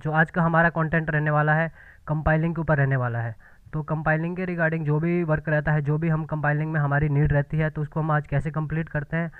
जो आज का हमारा कंटेंट रहने वाला है कंपाइलिंग के ऊपर रहने वाला है। तो कंपाइलिंग के रिगार्डिंग जो भी वर्क रहता है, जो भी हम कंपाइलिंग में हमारी नीड रहती है, तो उसको हम आज कैसे कंप्लीट करते हैं।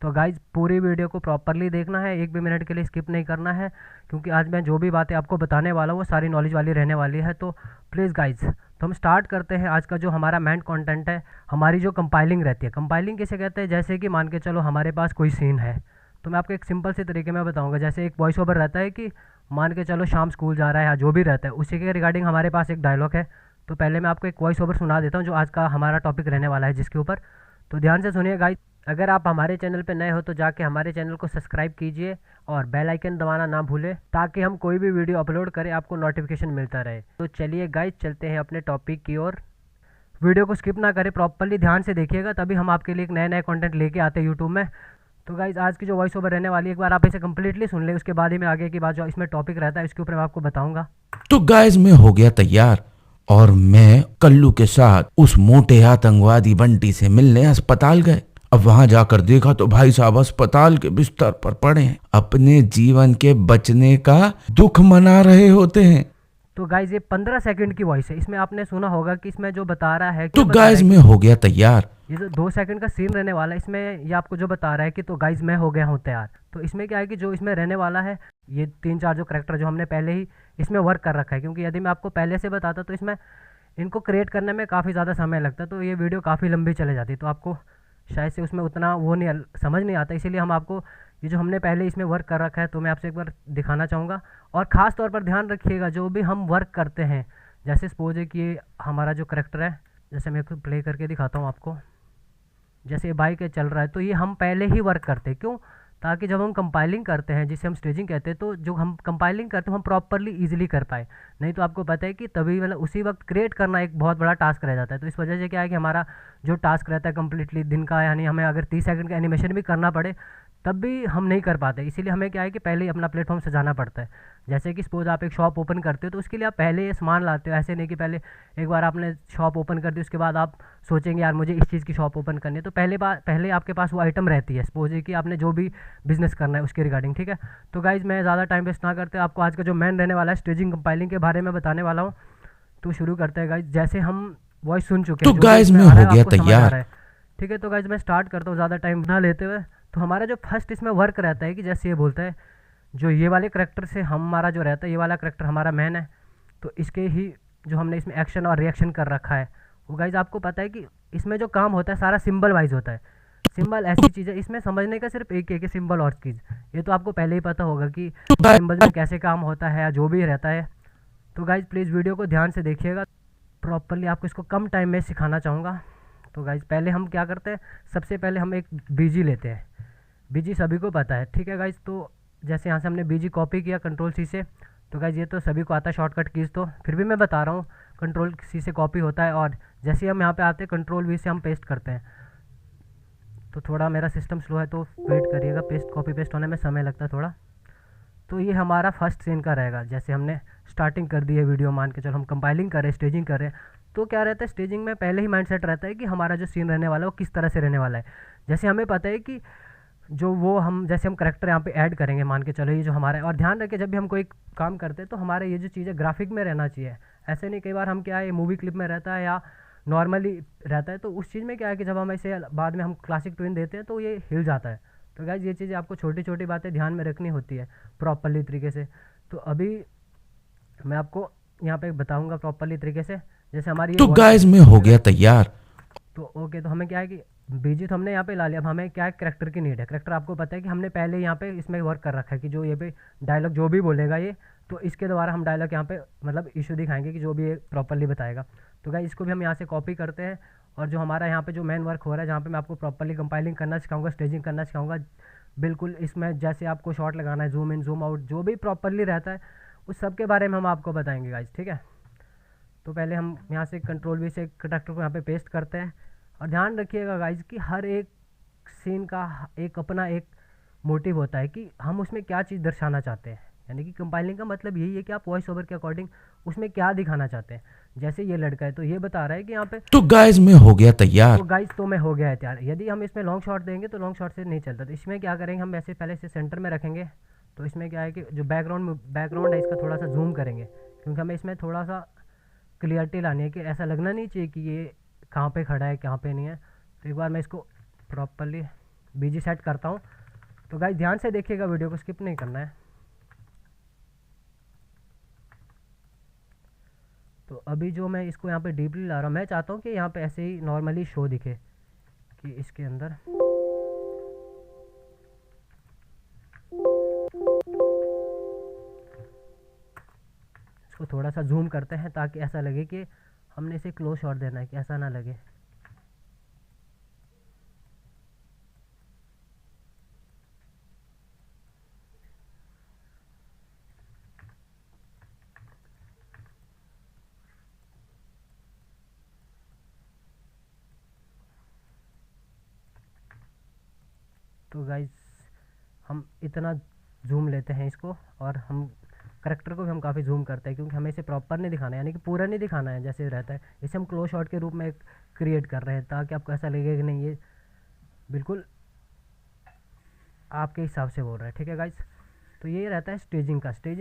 तो गाइज पूरी वीडियो को प्रॉपरली देखना है, एक भी मिनट के लिए स्किप नहीं करना है, क्योंकि आज मैं जो भी बातें आपको बताने वाला हूँ वो सारी नॉलेज वाली रहने वाली है। तो प्लीज़ गाइज, तो हम स्टार्ट करते हैं आज का जो हमारा मेन कंटेंट है, हमारी जो कंपाइलिंग रहती है। कंपाइलिंग किसे कहते हैं? जैसे कि मान के चलो हमारे पास कोई सीन है, तो मैं आपको एक सिंपल से तरीके में बताऊंगा। जैसे एक वॉइस ओवर रहता है कि मान के चलो शाम स्कूल जा रहा है या जो भी रहता है, उसी के रिगार्डिंग हमारे पास एक डायलॉग है। तो पहले मैं आपको एक वॉइस ओवर सुना देता हूँ जो आज का हमारा टॉपिक रहने वाला है जिसके ऊपर। तो ध्यान से सुनिए गाइस। अगर आप हमारे चैनल पर नए हो तो जाके हमारे चैनल को सब्सक्राइब कीजिए और बेल आइकन दबाना ना भूलें, ताकि हम कोई भी वीडियो अपलोड करें आपको नोटिफिकेशन मिलता रहे। तो चलिए गाइस, चलते हैं अपने टॉपिक की ओर। वीडियो को स्किप ना करें, प्रॉपरली ध्यान से देखिएगा, तभी हम आपके लिए एक नए नए कंटेंट लेके आते हैं यूट्यूब में। तो गाइज आज की जो वॉइस ओवर रहने वाली है, एक बार आप इसे कम्प्लीटली सुन लें, उसके बाद ही मैं आगे की बात जो इसमें टॉपिक रहता है इसके ऊपर मैं आपको बताऊंगा। तो गाइस मैं हो गया तैयार और मैं कल्लू के साथ उस मोटे आतंकवादी बंटी से मिलने अस्पताल गए। अब वहां जाकर देखा तो भाई साहब अस्पताल के बिस्तर पर पड़े हैं, अपने जीवन के बचने का दुख मना रहे होते हैं। तो गाइज ये 15 सेकंड की वॉइस है, इसमें आपने सुना होगा कि इसमें जो बता रहा है, तो क्या बता रहा गाइस है मैं कि हो गया तैयार। ये जो 2 सेकंड का सीन रहने वाला है, इसमें ये आपको जो बता रहा है कि तो गाइज मैं हो गया हूँ तैयार। तो इसमें क्या है कि जो इसमें रहने वाला है, ये 3-4 जो करेक्टर जो हमने पहले ही इसमें वर्क कर रखा है, क्योंकि यदि मैं आपको पहले से बताता तो इसमें इनको क्रिएट करने में काफ़ी ज़्यादा समय लगता, तो ये वीडियो काफ़ी लंबी चले जाती, तो आपको शायद से उसमें उतना वो नहीं समझ नहीं आता। इसीलिए हम आपको ये जो हमने पहले इसमें वर्क कर रखा है तो मैं आपसे एक बार दिखाना चाहूँगा। और ख़ास तौर पर ध्यान रखिएगा, जो भी हम वर्क करते हैं, जैसे सपोज है कि ये हमारा जो करेक्टर है, जैसे मैं इसको प्ले करके दिखाता हूँ आपको। जैसे ये बाइक चल रहा है तो ये हम पहले ही वर्क करते हैं, क्यों? ताकि जब हम कंपाइलिंग करते हैं, जिसे हम स्टेजिंग कहते हैं, तो जो हम कंपाइलिंग करते हैं हम प्रॉपरली इजीली कर पाए। नहीं तो आपको पता है कि तभी मतलब उसी वक्त क्रिएट करना एक बहुत बड़ा टास्क रह जाता है। तो इस वजह से क्या है कि हमारा जो टास्क रहता है कंप्लीटली दिन का, यानी हमें अगर 30 सेकंड का एनिमेशन भी करना पड़े तब भी हम नहीं कर पाते। इसीलिए हमें क्या है कि पहले ही अपना प्लेटफॉर्म सजाना पड़ता है। जैसे कि सपोज आप एक शॉप ओपन करते हो तो उसके लिए आप पहले ये सामान लाते हो, ऐसे नहीं कि पहले एक बार आपने शॉप ओपन कर दी उसके बाद आप सोचेंगे यार मुझे इस चीज़ की शॉप ओपन करनी है। तो पहले आपके पास वो आइटम रहती है, सपोज है कि आपने जो भी बिजनेस करना है उसके रिगार्डिंग, ठीक है। तो गाइज मैं ज़्यादा टाइम वेस्ट ना करते आपको आज का जो मेन रहने वाला है स्टेजिंग कंपाइलिंग के बारे में बताने वाला हूँ। तो शुरू करते हैं गाइज। जैसे हम वॉइस सुन चुके तो हैं, जो भी गाइस इसमें मैं आ रहा हो है गया आपको समझ आ तैयार। रहा है, ठीक है। तो गाइज मैं स्टार्ट करता हूँ ज़्यादा टाइम ना लेते हुए। तो हमारा जो फर्स्ट इसमें वर्क रहता है कि जैसे ये बोलता है, जो ये वाले करेक्टर से हमारा जो रहता है, ये वाला करेक्टर हमारा मैन है, तो इसके ही जो हमने इसमें एक्शन और रिएक्शन कर रखा है, वो गाइज आपको पता है कि इसमें जो काम होता है सारा सिंबल वाइज होता है। सिंबल ऐसी चीज़ है, इसमें समझने का सिर्फ एक है सिंबल और चीज़, ये तो आपको पहले ही पता होगा कि तो गाइस सिंबल में कैसे काम होता है या जो भी रहता है। तो गाइज प्लीज़ वीडियो को ध्यान से देखिएगा, प्रॉपरली आपको इसको कम टाइम में सिखाना चाहूँगा। तो गाइज पहले हम क्या करते हैं, सबसे पहले हम एक बीजी लेते हैं। बीजी सभी को पता है, ठीक है गाइज। तो जैसे यहाँ से हमने बीजी कॉपी किया कंट्रोल सी से, तो गाइज ये तो सभी को आता है शॉर्टकट कीज़, तो फिर भी मैं बता रहा हूँ कंट्रोल सी से कॉपी होता है, और जैसे हम यहाँ पे आते हैं कंट्रोल वी से हम पेस्ट करते हैं। तो थोड़ा मेरा सिस्टम स्लो है तो वेट करिएगा, कॉपी पेस्ट होने में समय लगता है थोड़ा। तो ये हमारा फर्स्ट सीन का रहेगा। जैसे हमने स्टार्टिंग कर दी है वीडियो, मान के चलो हम कंपाइलिंग कर रहे हैं, स्टेजिंग कर रहे हैं, तो क्या रहता है स्टेजिंग में पहले ही माइंडसेट रहता है कि हमारा जो सीन रहने वाला है वो किस तरह से रहने वाला है। जैसे हमें पता है कि जो वो हम जैसे हम करेक्टर यहाँ पे ऐड करेंगे, मान के चलो ये जो हमारा है। और ध्यान रखें जब भी हम कोई काम करते हैं तो हमारे ये जो चीज़ है ग्राफिक में रहना चाहिए। ऐसे नहीं, कई बार हम क्या है मूवी क्लिप में रहता है या नॉर्मली रहता है, तो उस चीज़ में क्या है कि जब हम इसे बाद में हम क्लासिक ट्विन देते हैं तो ये हिल जाता है। तो गाइज ये चीज़ें आपको छोटी छोटी बातें ध्यान में रखनी होती है प्रॉपरली तरीके से। तो अभी मैं आपको यहाँ पे बताऊँगा प्रॉपरली तरीके से। जैसे हमारी ये तो वॉइस गाइस है, मैं हो गया तैयार। तो ओके, तो हमें क्या है कि बीजी तो हमने यहाँ पे ला लिया। अब हमें क्या है, करेक्टर की नीड है। करेक्टर आपको पता है कि हमने पहले यहाँ पे इसमें वर्क कर रखा है कि जो ये पे डायलॉग जो भी बोलेगा ये, तो इसके द्वारा हम डायलॉग यहाँ पे मतलब इशू दिखाएंगे कि जो भी ये प्रॉपरली बताएगा। तो गाइस इसको भी हम यहाँ से कॉपी करते हैं, और जो हमारा यहाँ पे जो मेन वर्क हो रहा है, जहाँ पे मैं आपको प्रॉपरली कंपाइलिंग करना सिखाऊंगा, स्टेजिंग करना सिखाऊंगा, बिल्कुल इसमें जैसे आपको शॉट लगाना है, जूम इन जूम आउट जो भी प्रॉपरली रहता है उस सब के बारे में हम आपको बताएंगे गाइज, ठीक है। तो पहले हम यहाँ से कंट्रोल वी से करेक्टर को यहाँ पे पेस्ट करते हैं। और ध्यान रखिएगा गाइज कि हर एक सीन का एक अपना एक मोटिव होता है कि हम उसमें क्या चीज़ दर्शाना चाहते हैं। यानी कि कंपाइलिंग का मतलब यही है कि आप वॉइस ओवर के अकॉर्डिंग उसमें क्या दिखाना चाहते हैं। जैसे ये लड़का है तो ये बता रहा है कि यहाँ पे, तो गाइस मैं हो गया तैयार। तो गाइज तो मैं हो गया है तैयार। यदि हम इसमें लॉन्ग शॉट देंगे तो लॉन्ग शॉट से नहीं चलता, तो इसमें क्या करेंगे हम ऐसे पहले से सेंटर में रखेंगे। तो इसमें क्या है कि जो बैकग्राउंड है इसका थोड़ा सा जूम करेंगे, क्योंकि हमें इसमें थोड़ा सा क्लियरिटी लानी है कि ऐसा लगना नहीं चाहिए कि ये कहाँ पे खड़ा है कहाँ पे नहीं है। तो एक बार मैं इसको प्रॉपरली बीजी सेट करता हूँ। तो गाइस ध्यान से देखिएगा, वीडियो को स्किप नहीं करना है। तो अभी जो मैं इसको यहाँ पे डीपली ला रहा हूँ, मैं चाहता हूँ कि यहाँ पे ऐसे ही नॉर्मली शो दिखे कि इसके अंदर इसको थोड़ा सा जूम करते हैं ताकि ऐसा लगे कि हमने इसे क्लोज शॉट देना है, कि ऐसा ना लगे। तो गाइज हम इतना जूम लेते हैं इसको, और हम करेक्टर को भी हम काफ़ी जूम करते हैं, क्योंकि हमें इसे प्रॉपर नहीं दिखाना है, यानी कि पूरा नहीं दिखाना है जैसे रहता है। इसे हम क्लोज शॉट के रूप में क्रिएट कर रहे हैं ताकि आपको ऐसा लगे कि नहीं ये बिल्कुल आपके हिसाब से बोल रहा है। ठीक है गाइज, तो ये रहता है स्टेजिंग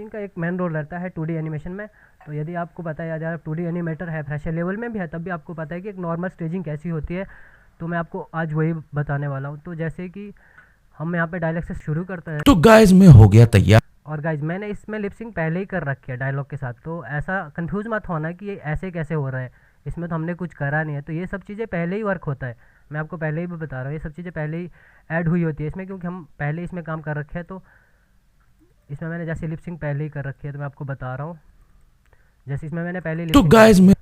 का एक मेन रोल रहता है 2D एनिमेशन में। तो यदि आपको पता है, यदि आप 2D एनिमेटर है, फ्रेशर लेवल में भी है, तब भी आपको पता है कि एक नॉर्मल स्टेजिंग कैसी होती है। तो मैं आपको आज वही बताने वाला हूँ। तो जैसे कि हम यहाँ पे डायलॉग से शुरू करते हैं। तो गाइस मैं हो गया तैयार। और गाइज मैंने इसमें लिपसिंग पहले ही कर रखी है डायलॉग के साथ, तो ऐसा कंफ्यूज मत होना कि ये ऐसे कैसे हो रहा है, इसमें तो हमने कुछ करा नहीं है। तो ये सब चीज़ें पहले ही वर्क होता है, मैं आपको पहले ही भी बता रहा हूँ, ये सब चीज़ें पहले ही ऐड हुई होती है इसमें, क्योंकि हम पहले ही इसमें काम कर रखे हैं। तो इसमें मैंने जैसे लिपसिंग पहले ही कर रखी है, तो मैं आपको बता रहा हूँ। जैसे इसमें मैंने पहले तो गाइस मैं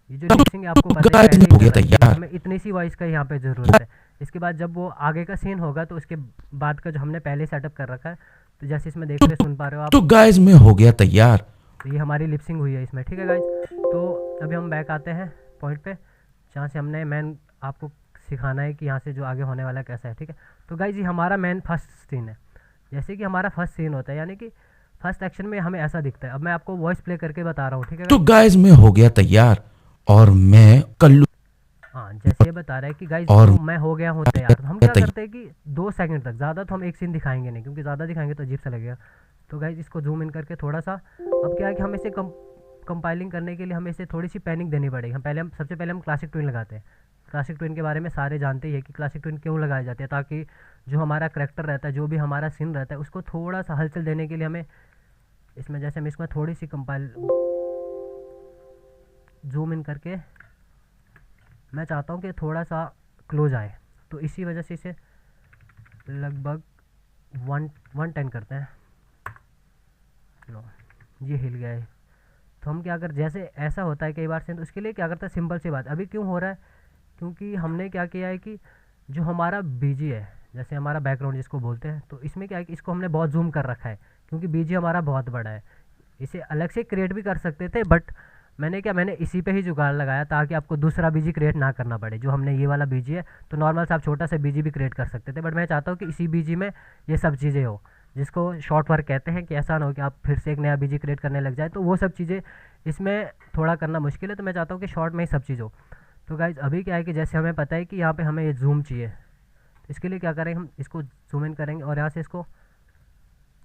ये जो लिपसिंग है आपको पता है गाइस पहले मैं हो ही गया कर रखी है, तैयार। हमें इतनी सी वॉइस का यहाँ पे ज़रूरत है। इसके बाद जब वो आगे का सीन होगा तो उसके बाद का जो हमने पहले सेटअप कर रखा है, तो जैसे इसमें देख रहे सुन पा रहे हो आप, तो गाइस मैं हो गया तैयार। तो ये हमारी लिपसिंग हुई है इसमें। ठीक है गाइज, तो अभी हम बैक आते हैं पॉइंट पे जहाँ से हमने मैन आपको सिखाना है कि यहाँ से जो आगे होने वाला कैसा है। ठीक है, तो गाइज ये हमारा मैन फर्स्ट सीन है। जैसे कि हमारा फर्स्ट सीन होता है, यानी कि फर्स्ट एक्शन में हमें ऐसा दिखता है। अब मैं आपको वॉइस प्ले करके बता रहा हूँ। ठीक है तो guys? गाइस मैं हो गया तैयार और मैं कल्लू हाँ, जैसे ये बता रहा है कि गाइज और तो मैं हो गया हूँ तैयार। तो हम क्या करते हैं कि 2 सेकंड तक, ज़्यादा तो हम एक सीन दिखाएंगे नहीं, क्योंकि ज़्यादा दिखाएंगे तो अजीब सा लगेगा। तो गाइज इसको जूम इन करके थोड़ा सा, अब क्या है कि हम इसे कंपाइलिंग करने के लिए हमें इसे थोड़ी सी पैनिंग देनी पड़ेगी। हम सबसे पहले हम क्लासिक ट्विन लगाते हैं। क्लासिक ट्विन के बारे में सारे जानते ही है कि क्लासिक ट्विन क्यों लगाए जाते हैं, ताकि जो हमारा करेक्टर रहता है, जो भी हमारा सीन रहता है, उसको थोड़ा सा हलचल देने के लिए हमें इसमें, जैसे हम इसमें थोड़ी सी कंपाइल जूम इन करके, मैं चाहता हूँ कि थोड़ा सा क्लोज आए, तो इसी वजह से इसे लगभग 110 करते हैं। नो, ये हिल गया है। तो हम क्या कर, जैसे ऐसा होता है कई बार से, तो उसके लिए क्या करते हैं, सिंपल सी बात, अभी क्यों हो रहा है, क्योंकि हमने क्या किया है कि जो हमारा बीजी है, जैसे हमारा बैकग्राउंड जिसको बोलते हैं, तो इसमें क्या है कि इसको हमने बहुत जूम कर रखा है, क्योंकि बीजी हमारा बहुत बड़ा है। इसे अलग से क्रिएट भी कर सकते थे, बट मैंने इसी पे ही जुगाड़ लगाया ताकि आपको दूसरा बीजी क्रिएट ना करना पड़े। जो हमने ये वाला बीजी है, तो नॉर्मल से आप छोटा सा बीजी भी क्रिएट कर सकते थे, बट मैं चाहता हूँ कि इसी बीजी में ये सब चीज़ें हो, जिसको शॉर्ट वर्क कहते हैं, कि ऐसा ना हो कि आप फिर से एक नया बीजी क्रिएट करने लग जाए, तो वो सब चीज़ें इसमें थोड़ा करना मुश्किल है। तो मैं चाहता हूँ कि शॉर्ट में ही सब चीज़ हो। तो गाइज अभी क्या है कि जैसे हमें पता है कि यहाँ पे हमें ये जूम चाहिए, इसके लिए क्या करेंगे, हम इसको जूम इन करेंगे और यहाँ से इसको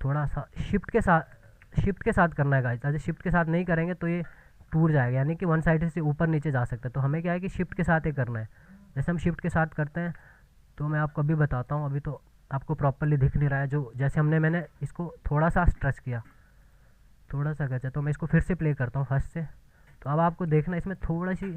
थोड़ा सा शिफ्ट के साथ करना है गाइज। अगर शिफ्ट के साथ नहीं करेंगे तो ये टूट जाएगा, यानी कि वन साइड से ऊपर नीचे जा सकता है। तो हमें क्या है कि शिफ्ट के साथ ही करना है। जैसे हम शिफ्ट के साथ करते हैं, तो मैं आपको अभी बताता हूँ, अभी तो आपको प्रॉपरली दिख नहीं रहा है। जो जैसे मैंने इसको थोड़ा सा स्ट्रेच किया, थोड़ा सा गचा, तो मैं इसको फिर से प्ले करता हूँ फर्स्ट से। तो अब आपको देखना इसमें थोड़ा सी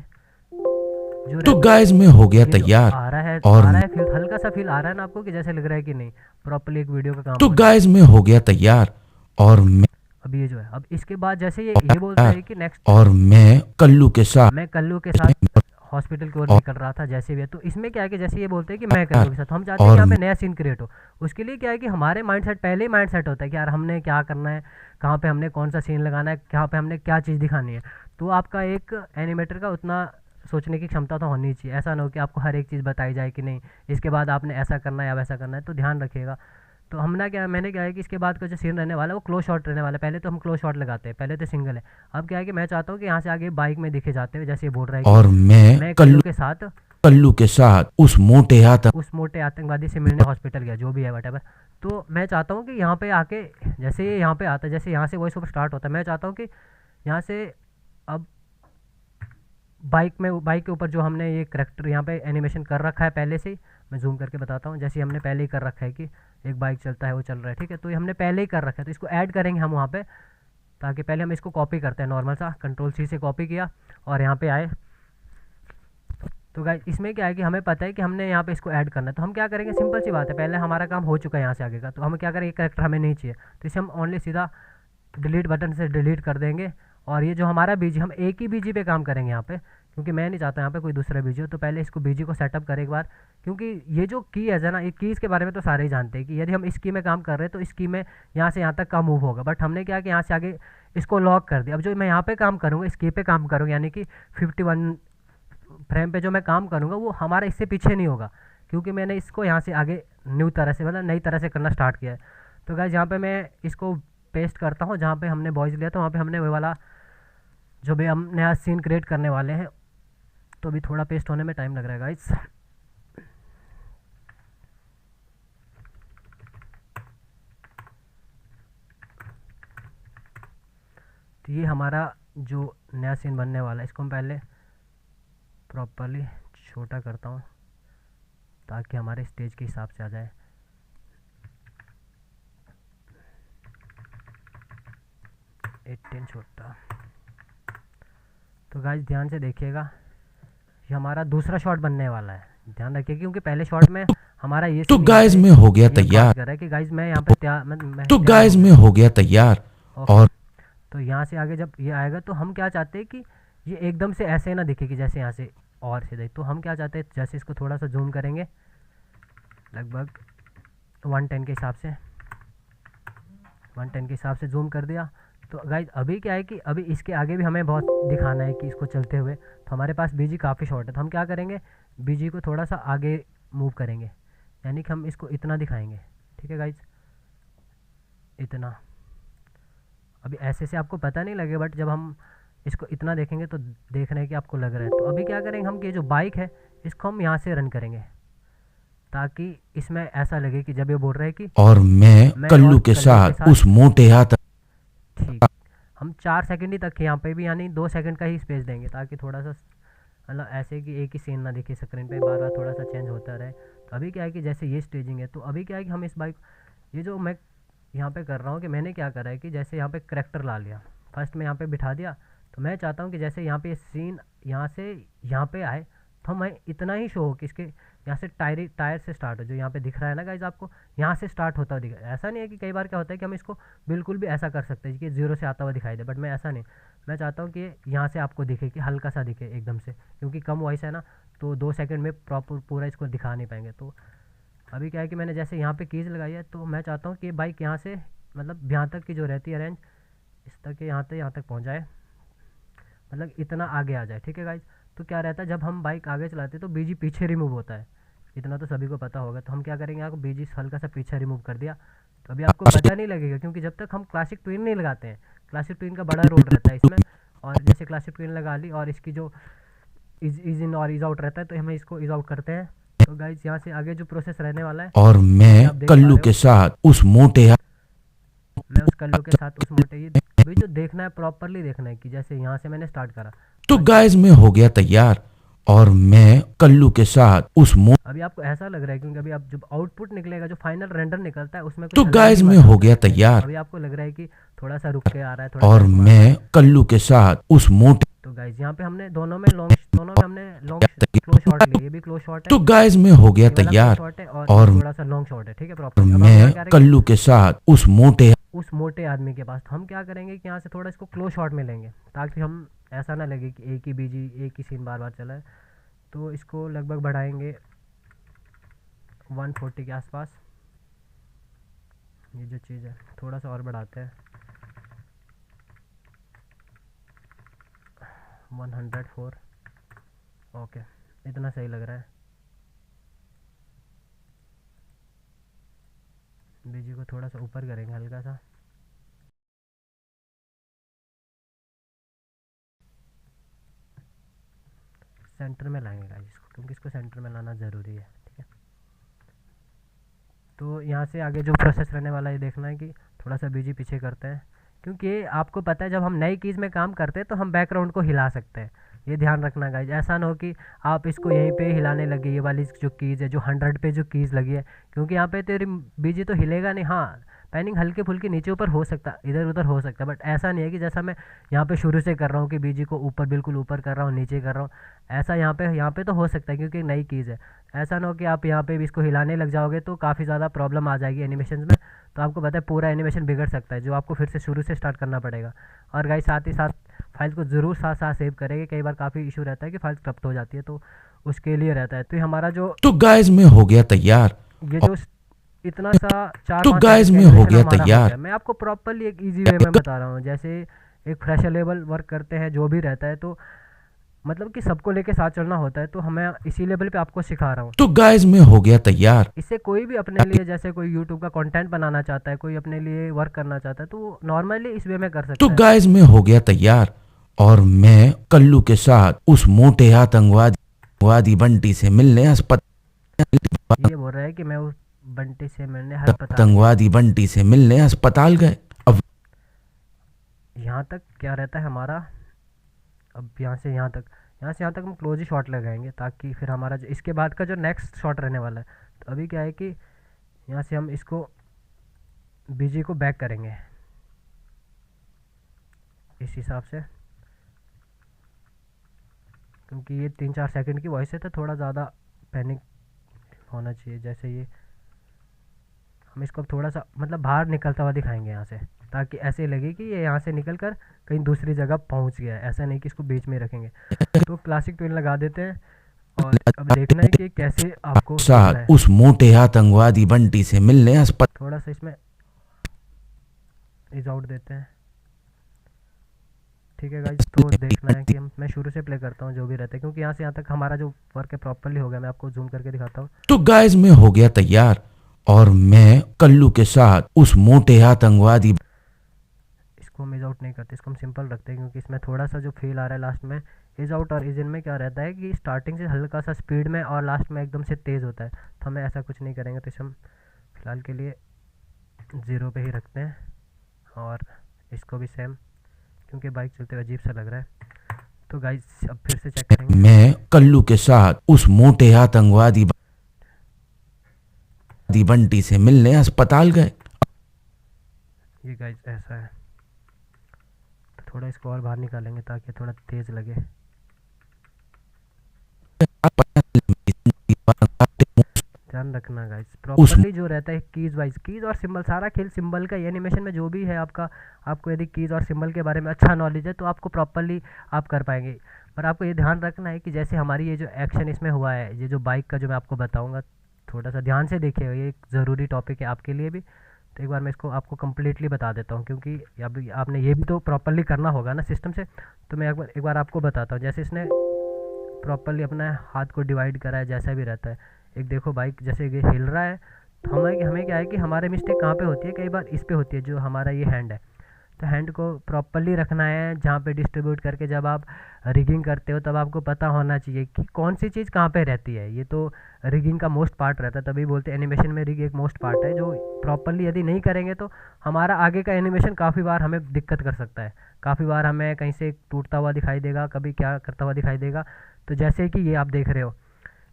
जो तो गाइस मैं हो गया तैयार आ रहा है, और फील, हल्का सा फील आ रहा है ना आपको, कि जैसे लग रहा है कि नहीं प्रॉपरली एक वीडियो का काम तो हो रहा है। गाइस मैं हो गया तैयार और मैं अब ये जो है, अब इसके बाद जैसे ये बोलता है कि नेक्स्ट, और मैं कल्लू के साथ मैं कल्लू के साथ हॉस्पिटल की ओर निकल रहा था जैसे भी है। तो इसमें क्या है कि जैसे ये बोलते हैं कि मैं कल्लू के साथ, तो हम चाहते हैं कि यहाँ पे नया सीन क्रिएट हो। उसके लिए क्या है कि हमारे माइंडसेट पहले ही माइंडसेट होता है कि यार हमने क्या करना है, कहाँ पे हमने कौन सा सीन लगाना है, कहाँ पे हमने क्या चीज़ दिखानी है। तो आपका एक एनिमेटर का उतना सोचने की क्षमता तो होनी चाहिए। ऐसा ना हो कि आपको हर एक चीज़ बताई जाए कि नहीं इसके बाद आपने ऐसा करना है या वैसा करना है, तो ध्यान रखिएगा। तो मैंने क्या है कि इसके बाद का जो सीन रहने वाला है वो क्लोज शॉट रहने वाला है। पहले तो हम क्लोज शॉट लगाते हैं, पहले तो सिंगल है। अब क्या है कि मैं चाहता हूँ कि यहाँ से आगे बाइक में दिखे जाते हुए, जैसे ये बोल रहा है कि और मैं कल्लू के साथ उस मोटे आतंकवादी से मिलने हॉस्पिटल गया, जो भी है वट। तो मैं चाहता हूँ कि यहाँ पे आके जैसे ये यहाँ पे आता है, जैसे यहाँ से वॉइस ओवर स्टार्ट होता है, मैं चाहता हूँ कि यहाँ से अब बाइक के ऊपर जो हमने ये करेक्टर यहाँ पे एनिमेशन कर रखा है पहले से ही, मैं जूम करके बताता हूँ। जैसे हमने पहले ही कर रखा है कि एक बाइक चलता है, वो चल रहा है, ठीक है। तो ये हमने पहले ही कर रखा है, तो इसको ऐड करेंगे हम वहाँ पे, ताकि पहले हम इसको कॉपी करते हैं नॉर्मल सा, Ctrl+C से कॉपी किया और यहाँ पे आए। तो गाइस इसमें क्या है कि हमें पता है कि हमने यहाँ पे इसको ऐड करना है, तो हम क्या करेंगे, सिंपल सी बात है, पहले हमारा काम हो चुका है यहाँ से आगे का, तो हम क्या करेंगे, करेक्टर हमें नहीं चाहिए, तो इसे हम ओनली सीधा डिलीट बटन से डिलीट कर देंगे। और ये जो हमारा बीजी, हम एक ही बीजी पे काम करेंगे यहाँ पे, क्योंकि मैं नहीं चाहता यहाँ पे कोई दूसरा बीजी हो। तो पहले इसको बीजी को सेटअप करें एक बार, क्योंकि ये जो की है ना, ये कीज़ के बारे में तो सारे ही जानते हैं कि यदि हम इस की में काम कर रहे हैं तो इस की में यहाँ से यहाँ तक का मूव होगा, बट हमने क्या कि यहाँ से आगे इसको लॉक कर दिया। अब जो मैं यहाँ पे काम करूँगा, इस की पे काम करूँगा, यानी कि 51 फ्रेम पे जो मैं काम करूँगा वो हमारा इससे पीछे नहीं होगा, क्योंकि मैंने इसको यहाँ से आगे न्यू तरह से, मतलब नई तरह से करना स्टार्ट किया है। तो गाइस यहाँ पे मैं इसको पेस्ट करता हूँ, जहाँ पे हमने वॉइस लिया था वहाँ पे हमने वो वाला जो भी हम नया सीन क्रिएट करने वाले हैं, तो अभी थोड़ा पेस्ट होने में टाइम लग रहा है गाइस। तो ये हमारा जो नया सीन बनने वाला है, इसको हम पहले प्रॉपरली छोटा करता हूँ ताकि हमारे स्टेज के हिसाब से आ जाए। छोटा। तो गाइस ध्यान से देखिएगा, ये हमारा दूसरा शॉट बनने वाला है, ध्यान रखिए, क्योंकि पहले शॉट में हमारा ये तो सीन गाइस मैं हो गया तैयार। कर रहा है कि गाइस मैं यहाँ पे मैं तो तैयार गाइस हो मैं गया। हो गया तैयार। और तो यहाँ से आगे जब ये आएगा तो हम क्या चाहते हैं कि ये एकदम से ऐसे ना दिखे कि जैसे यहाँ से और सीधे, तो हम क्या चाहते हैं, जैसे इसको थोड़ा सा जूम करेंगे लगभग 110 के हिसाब से, 110 के हिसाब से जूम कर दिया। तो गाइज अभी क्या है कि अभी इसके आगे भी हमें बहुत दिखाना है कि इसको चलते हुए, तो हमारे पास बीजी काफ़ी शॉर्ट है, तो हम क्या करेंगे, बीजी को थोड़ा सा आगे मूव करेंगे, यानी कि हम इसको इतना दिखाएंगे, ठीक है गाइज, इतना। अभी ऐसे से आपको पता नहीं लगे, बट जब हम इसको इतना देखेंगे तो देखना है कि आपको लग रहा है। तो अभी क्या करेंगे हम, कि जो बाइक है इसको हम यहाँ से रन करेंगे, ताकि इसमें ऐसा लगे कि जब ये बोल रहा है कि और मैं कल्लू के साथ उस मोटे हाथ। ठीक, हम 4 सेकंड ही तक यहाँ पे भी, यानी 2 सेकंड का ही स्पेस देंगे, ताकि थोड़ा सा मतलब ऐसे कि एक ही सीन ना दिखे स्क्रीन पे, बार बार थोड़ा सा चेंज होता रहे। तो अभी क्या है कि जैसे ये स्टेजिंग है, तो अभी क्या है कि हम इस बाइक, ये जो मैं यहाँ पे कर रहा हूँ कि मैंने क्या करा है कि जैसे यहाँ पे करेक्टर ला लिया, फर्स्ट में यहाँ पे बिठा दिया, तो मैं चाहता हूँ कि जैसे यहाँ पे सीन यहाँ से यहाँ पे आए, तो मैं इतना ही शो हो कि इसके यहाँ से टायर से स्टार्ट हो, जो यहाँ पे दिख रहा है ना गाइज आपको, यहाँ से स्टार्ट होता हुआ दिख रहा है। ऐसा नहीं है कि कई बार क्या होता है कि हम इसको बिल्कुल भी ऐसा कर सकते हैं कि जीरो से आता हुआ दिखाई दे, बट मैं ऐसा नहीं, मैं चाहता हूँ कि यहाँ से आपको दिखे कि हल्का सा दिखे एकदम से, क्योंकि कम वॉइस है ना, तो 2 सेकंड में प्रॉपर पूरा इसको दिखा नहीं पाएंगे। तो अभी क्या है कि मैंने जैसे यहाँ पे कीज़ लगाई है, तो मैं चाहता हूँ कि बाइक यहाँ से मतलब यहाँ तक की जो रहती है रेंज, इस तक के यहाँ तक पहुँच जाए, मतलब इतना आगे आ जाए, ठीक है गाइज। तो क्या रहता है, जब हम बाइक आगे चलाते हैं तो बीजी पीछे रिमूव होता है, इतना तो सभी को पता होगा। तो हम क्या करेंगे, आपको बीजी हल्का सा पीछे रिमूव कर दिया, तो अभी आपको पता नहीं लगेगा, क्योंकि जब तक हम क्लासिक ट्विन नहीं लगाते हैं, क्लासिक ट्विन का बड़ा रोल रहता है इसमें। और जैसे क्लासिक ट्विन लगा ली और इसकी जो इज इन और इज आउट रहता है, तो हमें इसको इज आउट करते हैं। तो गाइज यहाँ से आगे जो प्रोसेस रहने वाला है, और मैं कल्लू के साथ उस मोटे मैं उस कल्लू के साथ उस मोटे, ये अभी जो देखना है प्रॉपरली देखना है कि जैसे यहाँ से मैंने स्टार्ट करा, तो गाइस मैं हो गया तैयार। और मैं कल्लू के साथ उस अभी आपको ऐसा लग रहा है, क्योंकि अभी आप जब आउटपुट निकलेगा, जो फाइनल रेंडर निकलता है, उसमें कुछ तो अलग गाइस ही मैं मजा हो आता गया है। तैयार। अभी आपको लग रहा है कि थोड़ा सा रुक के आ रहा है, थोड़ा और सा मैं कल्लू के साथ उस मोटे। तो गाइस यहाँ पे हमने दोनों में लॉन्ग क्लोज शॉट लिए, ये भी क्लोज शॉट है, तो गाइस मैं हो गया ये वाला क्लोज तैयार। शॉट है, और और ये थोड़ा सा लॉन्ग शॉट है, ठीक है प्रॉपर। अब हम मैं क्या करेंगे, कल्लू के साथ उस मोटे आदमी के पास, तो हम क्या करेंगे कि यहाँ से थोड़ा इसको क्लोज शॉट में लेंगे, ताकि हम ऐसा ना लगे कि एक ही बीजी एक ही सीन बार बार चला है। तो इसको लगभग बढ़ाएंगे 140 के आसपास, ये जो चीज़ है थोड़ा सा और बढ़ाते हैं 104, ओके इतना सही लग रहा है। बीजी को थोड़ा सा ऊपर करेंगे हल्का सा, सेंटर में लाएंगे गाइस इसको, क्योंकि इसको सेंटर में लाना ज़रूरी है, ठीक है। तो यहाँ से आगे जो प्रोसेस रहने वाला है देखना है कि थोड़ा सा बीजी पीछे करते हैं, क्योंकि आपको पता है जब हम नई कीज़ में काम करते हैं तो हम बैकग्राउंड को हिला सकते हैं। ये ध्यान रखना गाइज, ऐसा ना हो कि आप इसको यहीं पे हिलाने लगे, ये वाली जो कीज़ है जो 100 पे जो कीज़ लगी है, क्योंकि यहाँ पे तेरी बीजी तो हिलेगा नहीं। हाँ, पैनिंग हल्के फुल्की नीचे ऊपर हो सकता, इधर उधर हो सकता है, बट ऐसा नहीं है कि जैसा मैं यहाँ पे शुरू से कर रहा हूँ कि बीजी को ऊपर बिल्कुल ऊपर कर रहा हूँ नीचे कर रहा हूँ, ऐसा यहाँ पे तो हो सकता है क्योंकि नई कीज़ है। ऐसा ना हो कि आप यहाँ पे भी इसको हिलाने लग जाओगे तो काफ़ी ज़्यादा प्रॉब्लम आ जाएगी एनिमेशन में। तो आपको पता है पूरा एनिमेशन बिगड़ सकता है, जो आपको फिर से शुरू से स्टार्ट करना पड़ेगा। और गाइस साथ ही साथ फाइल को ज़रूर साथ साथ सेव करेंगे, कई बार काफ़ी इशू रहता है कि फाइल करप्ट हो जाती है, तो उसके लिए रहता है। तो ये हमारा जो तो गाइस मैं हो गया तैयार। ये जो इतना सा चार तो पाँच गाइस सेकंड मैं का हो एनिमेशन गया हमारा हो तैयार। गया। मैं आपको प्रॉपरली एक इजी वे में बता रहा हूँ, जैसे एक फ्रेशर लेवल वर्क करते हैं जो भी रहता है, तो मतलब कि सबको लेके साथ चलना होता है, तो हमें इसी लेवल पे आपको सिखा रहा हूँ। तो गाइस मैं हो गया तैयार। इससे कोई भी अपने लिए, जैसे कोई यूट्यूब का कंटेंट बनाना चाहता है, कोई अपने लिए वर्क करना चाहता है, तो वो नॉर्मली इस वे में कर तो सकता है। गाइस मैं हो गया तैयार और मैं कल्लू के साथ उस मोटे आतंकवादी बंटी से मिलने ये बोल रहा है कि मैं उस बंटी से मिलने अस्पताल गया। आतंकवादी बंटी से मिलने अस्पताल गए। अब यहाँ तक क्या रहता है हमारा, अब यहाँ से यहाँ तक हम क्लोज ही शॉट लगाएंगे, ताकि फिर हमारा जो इसके बाद का जो नेक्स्ट शॉट रहने वाला है, तो अभी क्या है कि यहाँ से हम इसको बीजी को बैक करेंगे इस हिसाब से, क्योंकि ये 3-4 सेकंड की वॉइस है तो थोड़ा ज़्यादा पैनिक होना चाहिए। जैसे ये हम इसको थोड़ा सा मतलब बाहर निकलता हुआ दिखाएंगे यहाँ से, ताकि ऐसे लगे कि ये यहाँ से निकल कर कहीं दूसरी जगह पहुँच गया है, ऐसा नहीं कि इसको बीच में रखेंगे। तो क्लासिक ट्विन लगा देते हैं और अब देखना है कि कैसे आपको साथ है। उस मोटे आतंकवादी बंटी से मिलने अस्पताल। थोड़ा सा इसमें इज आउट देते हैं, ठीक है गाइज। तो देखना है कि मैं शुरू से प्ले करता हूँ जो भी रहता है, क्योंकि यहाँ से यहाँ तक हमारा जो वर्क है प्रॉपरली हो गया। मैं आपको जूम करके दिखाता हूँ। तो गाइस मैं हो गया तैयार और मैं कल्लू के साथ उस मोटे आतंकवादी। इसको हम इज आउट नहीं करते, इसको हम सिंपल रखते हैं, क्योंकि इसमें थोड़ा सा जो फील आ रहा है लास्ट में। इज आउट और इज इन में क्या रहता है कि स्टार्टिंग से हल्का सा स्पीड में और लास्ट में एकदम से तेज़ होता है, तो हमें ऐसा कुछ नहीं करेंगे। तो इसे हम फिलहाल के लिए 0 पे ही रखते हैं और इसको भी सेम, क्योंकि बाइक चलते हुए अजीब सा लग रहा है। तो गाइस अब फिर से चेक करेंगे। मैं कल्लू के साथ उस मोटे आतंकवादी बंटी से मिलने अस्पताल गए। ये गाइस ऐसा है, तो थोड़ा इसको और बाहर निकालेंगे ताकि थोड़ा तेज़ लगे। ध्यान रखना गाइस, प्रॉपरली जो रहता है कीज़ वाइज, कीज़ और सिंबल, सारा खेल सिंबल का। ये एनिमेशन में जो भी है आपका, आपको यदि कीज़ और सिंबल के बारे में अच्छा नॉलेज है तो आपको प्रॉपरली आप कर पाएंगे। पर आपको ये ध्यान रखना है कि जैसे हमारी ये जो एक्शन इसमें हुआ है, ये जो बाइक का जो मैं आपको बताऊँगा, थोड़ा सा ध्यान से देखिएगा, ये एक ज़रूरी टॉपिक है आपके लिए भी। तो एक बार मैं इसको आपको कम्प्लीटली बता देता हूँ, क्योंकि अभी आपने ये भी तो प्रॉपरली करना होगा ना सिस्टम से। तो मैं एक बार आपको बताता हूँ। जैसे इसने प्रॉपरली अपना हाथ को डिवाइड करा है, जैसा भी रहता है। एक देखो बाइक जैसे ये हिल रहा है, तो हमें क्या है कि हमारे मिस्टेक कहाँ पे होती है, कई बार इस पे होती है, जो हमारा ये हैंड है। तो हैंड को प्रॉपरली रखना है, जहाँ पे डिस्ट्रीब्यूट करके जब आप रिगिंग करते हो तब आपको पता होना चाहिए कि कौन सी चीज़ कहाँ पे रहती है। ये तो रिगिंग का मोस्ट पार्ट रहता है, तभी बोलते हैं एनिमेशन में रिग एक मोस्ट पार्ट है। जो प्रॉपरली यदि नहीं करेंगे तो हमारा आगे का एनिमेशन काफ़ी बार हमें दिक्कत कर सकता है, काफ़ी बार हमें कहीं से टूटता हुआ दिखाई देगा, कभी क्या करता हुआ दिखाई देगा। तो जैसे कि ये आप देख रहे हो,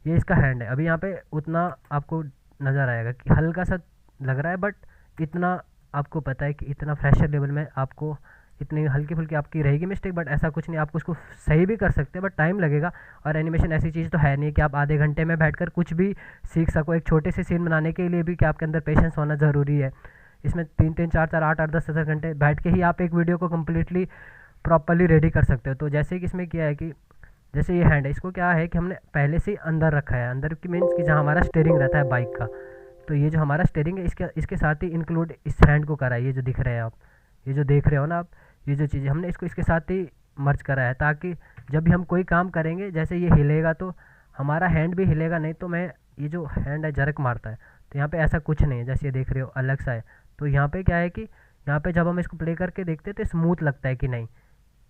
ये इसका हैंड है। अभी यहाँ पे उतना आपको नज़र आएगा कि हल्का सा लग रहा है, बट इतना आपको पता है कि इतना फ्रेशर लेवल में आपको इतनी हल्की फुल्की आपकी रहेगी मिस्टेक, बट ऐसा कुछ नहीं, आपको उसको सही भी कर सकते हैं, बट टाइम लगेगा। और एनिमेशन ऐसी चीज़ तो है नहीं कि आप आधे घंटे में बैठकर कुछ भी सीख सको। एक छोटे से सीन बनाने के लिए भी कि आपके अंदर पेशेंस होना ज़रूरी है। इसमें 3-3, 4-4, 8-8, 10-10 घंटे बैठ के ही आप एक वीडियो को कम्प्लीटली प्रॉपरली रेडी कर सकते हो। तो जैसे कि इसमें क्या है कि जैसे ये हैंड है, इसको क्या है कि हमने पहले से ही अंदर रखा है, अंदर की मीन्स कि जहाँ हमारा स्टीयरिंग रहता है बाइक का। तो ये जो हमारा स्टीयरिंग है इसके साथ ही इंक्लूड इस हैंड को करा है। ये जो दिख रहे हैं आप, ये जो देख रहे हो ना आप, ये जो चीज़ें हमने इसको इसके साथ ही मर्ज करा है, ताकि जब भी हम कोई काम करेंगे, जैसे ये हिलेगा तो हमारा हैंड भी हिलेगा, नहीं तो मैं ये जो हैंड है जरक मारता है। तो यहाँ पे ऐसा कुछ नहीं है, जैसे ये देख रहे हो अलग सा है। तो यहाँ पे क्या है कि यहाँ पे जब हम इसको प्ले करके देखते हैं तो स्मूथ लगता है कि नहीं,